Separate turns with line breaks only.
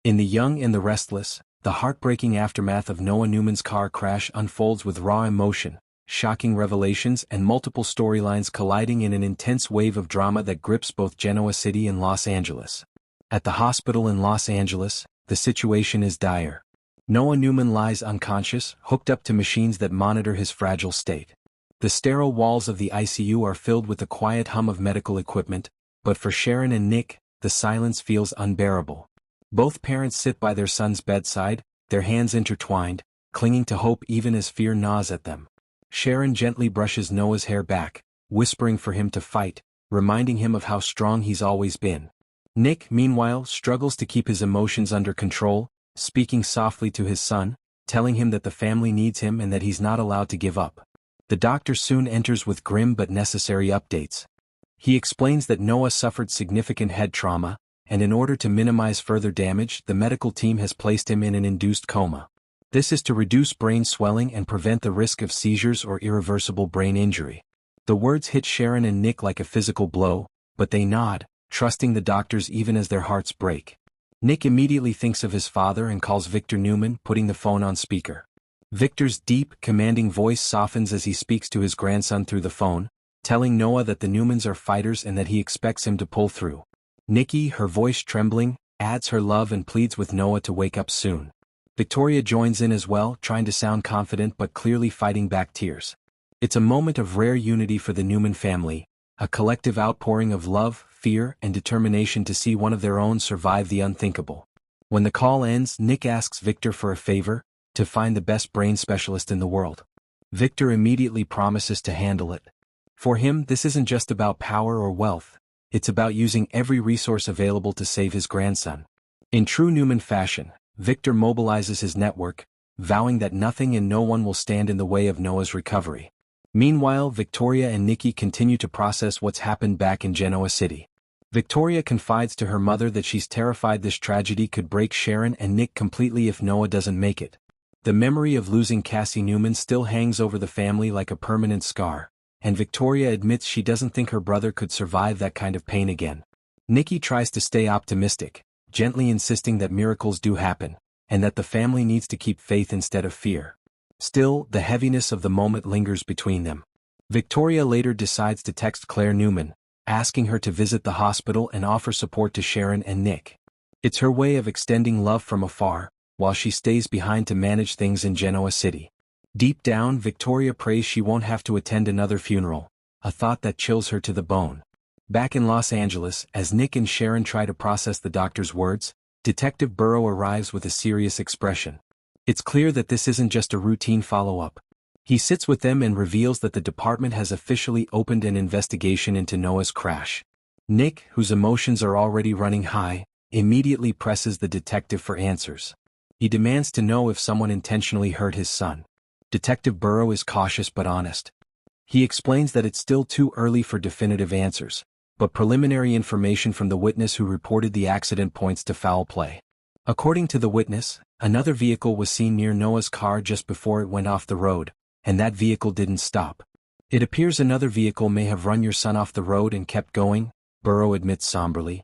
In The Young and the Restless, the heartbreaking aftermath of Noah Newman's car crash unfolds with raw emotion, shocking revelations and multiple storylines colliding in an intense wave of drama that grips both Genoa City and Los Angeles. At the hospital in Los Angeles, the situation is dire. Noah Newman lies unconscious, hooked up to machines that monitor his fragile state. The sterile walls of the ICU are filled with the quiet hum of medical equipment, but for Sharon and Nick, the silence feels unbearable. Both parents sit by their son's bedside, their hands intertwined, clinging to hope even as fear gnaws at them. Sharon gently brushes Noah's hair back, whispering for him to fight, reminding him of how strong he's always been. Nick, meanwhile, struggles to keep his emotions under control, speaking softly to his son, telling him that the family needs him and that he's not allowed to give up. The doctor soon enters with grim but necessary updates. He explains that Noah suffered significant head trauma, and in order to minimize further damage, the medical team has placed him in an induced coma. This is to reduce brain swelling and prevent the risk of seizures or irreversible brain injury. The words hit Sharon and Nick like a physical blow, but they nod, trusting the doctors even as their hearts break. Nick immediately thinks of his father and calls Victor Newman, putting the phone on speaker. Victor's deep, commanding voice softens as he speaks to his grandson through the phone, telling Noah that the Newmans are fighters and that he expects him to pull through. Nikki, her voice trembling, adds her love and pleads with Noah to wake up soon. Victoria joins in as well, trying to sound confident but clearly fighting back tears. It's a moment of rare unity for the Newman family, a collective outpouring of love, fear, and determination to see one of their own survive the unthinkable. When the call ends, Nick asks Victor for a favor, to find the best brain specialist in the world. Victor immediately promises to handle it. For him, this isn't just about power or wealth. It's about using every resource available to save his grandson. In true Newman fashion, Victor mobilizes his network, vowing that nothing and no one will stand in the way of Noah's recovery. Meanwhile, Victoria and Nikki continue to process what's happened back in Genoa City. Victoria confides to her mother that she's terrified this tragedy could break Sharon and Nick completely if Noah doesn't make it. The memory of losing Cassie Newman still hangs over the family like a permanent scar, and Victoria admits she doesn't think her brother could survive that kind of pain again. Nikki tries to stay optimistic, gently insisting that miracles do happen, and that the family needs to keep faith instead of fear. Still, the heaviness of the moment lingers between them. Victoria later decides to text Claire Newman, asking her to visit the hospital and offer support to Sharon and Nick. It's her way of extending love from afar, while she stays behind to manage things in Genoa City. Deep down, Victoria prays she won't have to attend another funeral, a thought that chills her to the bone. Back in Los Angeles, as Nick and Sharon try to process the doctor's words, Detective Burrow arrives with a serious expression. It's clear that this isn't just a routine follow-up. He sits with them and reveals that the department has officially opened an investigation into Noah's crash. Nick, whose emotions are already running high, immediately presses the detective for answers. He demands to know if someone intentionally hurt his son. Detective Burrow is cautious but honest. He explains that it's still too early for definitive answers, but preliminary information from the witness who reported the accident points to foul play. According to the witness, another vehicle was seen near Noah's car just before it went off the road, and that vehicle didn't stop. It appears another vehicle may have run your son off the road and kept going, Burrow admits somberly.